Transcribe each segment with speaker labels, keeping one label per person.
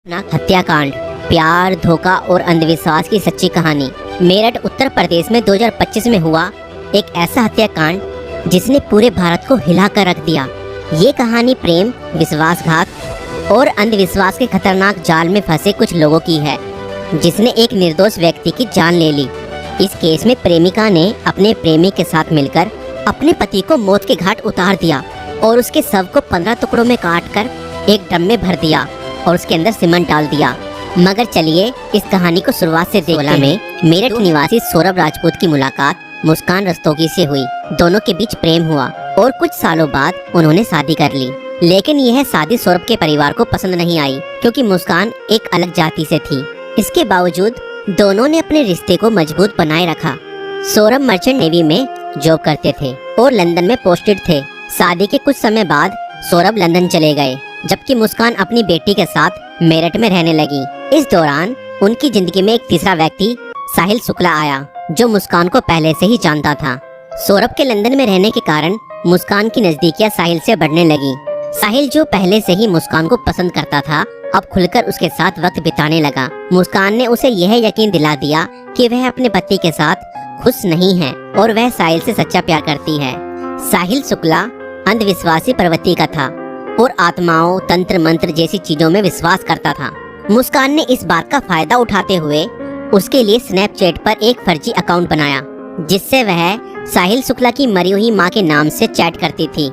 Speaker 1: हत्याकांड, प्यार, धोखा और अंधविश्वास की सच्ची कहानी। मेरठ उत्तर प्रदेश में 2025 में हुआ एक ऐसा हत्याकांड जिसने पूरे भारत को हिलाकर रख दिया। ये कहानी प्रेम, विश्वासघात और अंधविश्वास के खतरनाक जाल में फंसे कुछ लोगों की है, जिसने एक निर्दोष व्यक्ति की जान ले ली। इस केस में प्रेमिका ने अपने प्रेमी के साथ मिलकर अपने पति को मौत के घाट उतार दिया और उसके शव को 15 टुकड़ों में काटकर एक ड्रम में भर दिया और उसके अंदर सीमेंट डाल दिया। मगर चलिए इस कहानी को शुरुआत से देखते हैं। में मेरठ निवासी सौरभ राजपूत की मुलाकात मुस्कान रस्तोगी से हुई। दोनों के बीच प्रेम हुआ और कुछ सालों बाद उन्होंने शादी कर ली। लेकिन यह शादी सौरभ के परिवार को पसंद नहीं आई, क्योंकि मुस्कान एक अलग जाति से थी। इसके बावजूद दोनों ने अपने रिश्ते को मजबूत बनाए रखा। सौरभ मर्चेंट नेवी में जॉब करते थे और लंदन में पोस्टेड थे। शादी के कुछ समय बाद सौरभ लंदन चले गए, जबकि मुस्कान अपनी बेटी के साथ मेरठ में रहने लगी। इस दौरान उनकी जिंदगी में एक तीसरा व्यक्ति साहिल शुक्ला आया, जो मुस्कान को पहले से ही जानता था। सौरभ के लंदन में रहने के कारण मुस्कान की नजदीकियां साहिल से बढ़ने लगी। साहिल, जो पहले से ही मुस्कान को पसंद करता था, अब खुलकर उसके साथ वक्त बिताने लगा। मुस्कान ने उसे यह यकीन दिला दिया कि वह अपने पति के साथ खुश नहीं है और वह साहिल से सच्चा प्यार करती है। साहिल शुक्ला अंधविश्वासी प्रवृत्ति का था और आत्माओं, तंत्र मंत्र जैसी चीजों में विश्वास करता था। मुस्कान ने इस बात का फायदा उठाते हुए उसके लिए स्नैपचैट पर एक फर्जी अकाउंट बनाया, जिससे वह साहिल शुक्ला की मरी हुई मां के नाम से चैट करती थी।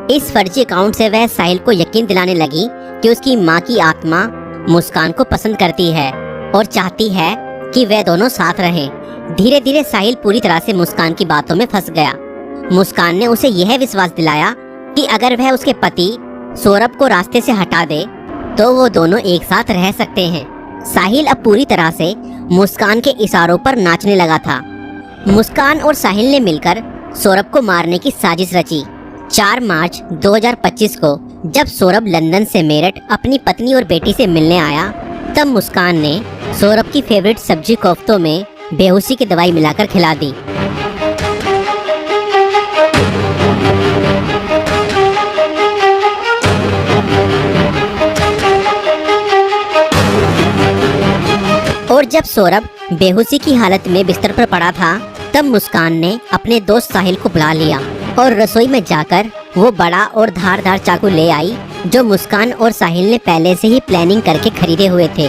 Speaker 1: इस फर्जी अकाउंट से वह साहिल को यकीन दिलाने लगी कि उसकी मां की आत्मा मुस्कान को पसंद करती है और चाहती है कि वे दोनों साथ रहें। धीरे धीरे साहिल पूरी तरह से मुस्कान की बातों में फंस गया। मुस्कान ने उसे यह विश्वास दिलाया कि अगर वह उसके पति सौरभ को रास्ते से हटा दे तो वो दोनों एक साथ रह सकते हैं। साहिल अब पूरी तरह से मुस्कान के इशारों पर नाचने लगा था। मुस्कान और साहिल ने मिलकर सौरभ को मारने की साजिश रची। 4 मार्च 2025 को जब सौरभ लंदन से मेरठ अपनी पत्नी और बेटी से मिलने आया, तब मुस्कान ने सौरभ की फेवरेट सब्जी कोफ्तों में बेहोशी की दवाई मिलाकर खिला दी। और जब सौरभ बेहोशी की हालत में बिस्तर पर पड़ा था, तब मुस्कान ने अपने दोस्त साहिल को बुला लिया और रसोई में जाकर वो बड़ा और धारदार चाकू ले आई, जो मुस्कान और साहिल ने पहले से ही प्लानिंग करके खरीदे हुए थे।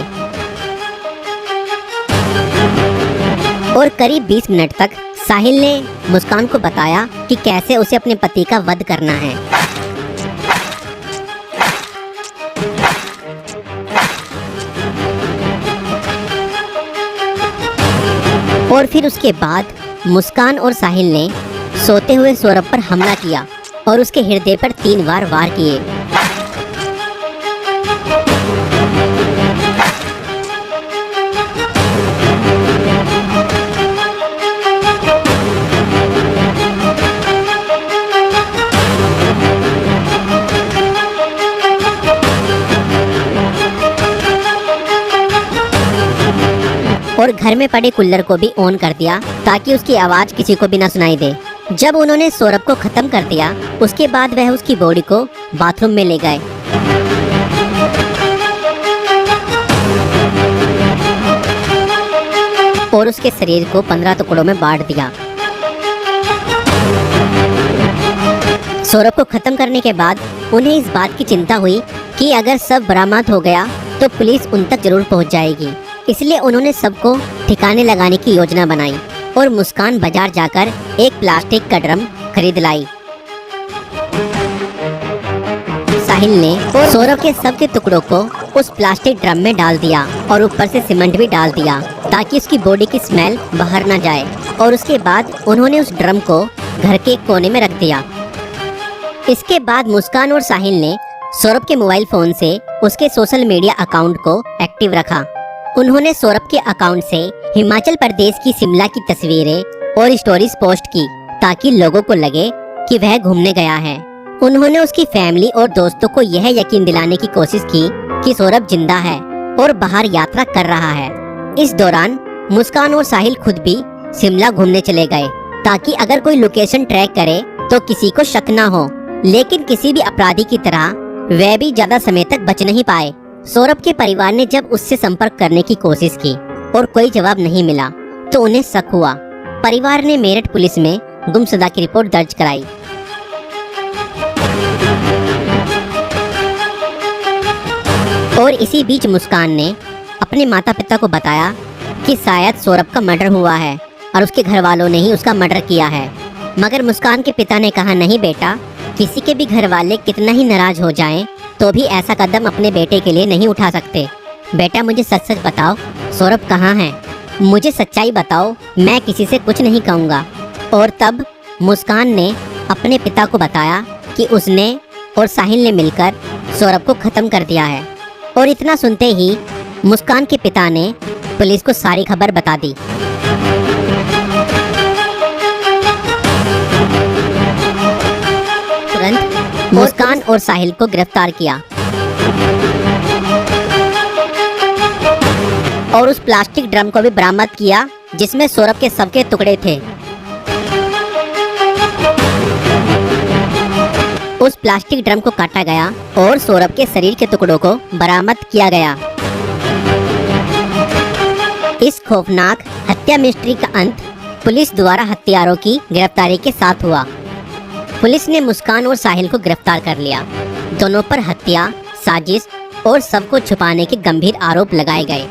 Speaker 1: और करीब 20 मिनट तक साहिल ने मुस्कान को बताया कि कैसे उसे अपने पति का वध करना है। और फिर उसके बाद मुस्कान और साहिल ने सोते हुए सौरभ पर हमला किया और उसके हृदय पर 3 बार वार किए। और घर में पड़े कूलर को भी ऑन कर दिया ताकि उसकी आवाज किसी को भी ना सुनाई दे। जब उन्होंने सौरभ को खत्म कर दिया, उसके बाद वह उसकी बॉडी को बाथरूम में ले गए। और उसके शरीर को 15 टुकड़ों में बांट दिया। सौरभ को खत्म करने के बाद उन्हें इस बात की चिंता हुई कि अगर सब बरामद हो गया तो पुलिस उन तक जरूर पहुंच जाएगी। इसलिए उन्होंने सबको ठिकाने लगाने की योजना बनाई और मुस्कान बाजार जाकर एक प्लास्टिक का ड्रम खरीद लाई। साहिल ने सौरभ के शव के टुकड़ों को उस प्लास्टिक ड्रम में डाल दिया और ऊपर से सीमेंट भी डाल दिया ताकि उसकी बॉडी की स्मेल बाहर ना जाए। और उसके बाद उन्होंने उस ड्रम को घर के एक कोने में रख दिया। इसके बाद मुस्कान और साहिल ने सौरभ के मोबाइल फोन से उसके सोशल मीडिया अकाउंट को एक्टिव रखा। उन्होंने सौरभ के अकाउंट से हिमाचल प्रदेश की शिमला की तस्वीरें और स्टोरीज पोस्ट की ताकि लोगों को लगे कि वह घूमने गया है। उन्होंने उसकी फैमिली और दोस्तों को यह यकीन दिलाने की कोशिश की कि सौरभ जिंदा है और बाहर यात्रा कर रहा है। इस दौरान मुस्कान और साहिल खुद भी शिमला घूमने चले गए ताकि अगर कोई लोकेशन ट्रैक करे तो किसी को शक ना हो। लेकिन किसी भी अपराधी की तरह वह भी ज्यादा समय तक बच नहीं पाए। सौरभ के परिवार ने जब उससे संपर्क करने की कोशिश की और कोई जवाब नहीं मिला तो उन्हें शक हुआ। परिवार ने मेरठ पुलिस में गुमशुदा की रिपोर्ट दर्ज कराई। और इसी बीच मुस्कान ने अपने माता पिता को बताया कि शायद सौरभ का मर्डर हुआ है और उसके घर वालों ने ही उसका मर्डर किया है। मगर मुस्कान के पिता ने कहा, नहीं बेटा, किसी के भी घर वाले कितना ही नाराज हो जाएं तो भी ऐसा कदम अपने बेटे के लिए नहीं उठा सकते। बेटा, मुझे सच सच बताओ, सौरभ कहाँ है? मुझे सच्चाई बताओ, मैं किसी से कुछ नहीं कहूँगा। और तब मुस्कान ने अपने पिता को बताया कि उसने और साहिल ने मिलकर सौरभ को ख़त्म कर दिया है। और इतना सुनते ही मुस्कान के पिता ने पुलिस को सारी खबर बता दी। तुरंत मुस्कान और साहिल को गिरफ्तार किया और उस प्लास्टिक ड्रम को भी बरामद किया जिसमें सौरभ के शव के टुकड़े थे। उस प्लास्टिक ड्रम को काटा गया और सौरभ के शरीर के टुकड़ों को बरामद किया गया। इस खौफनाक हत्या मिस्ट्री का अंत पुलिस द्वारा हत्यारों की गिरफ्तारी के साथ हुआ। पुलिस ने मुस्कान और साहिल को गिरफ्तार कर लिया। दोनों पर हत्या, साजिश और शव को छुपाने के गंभीर आरोप लगाए गए।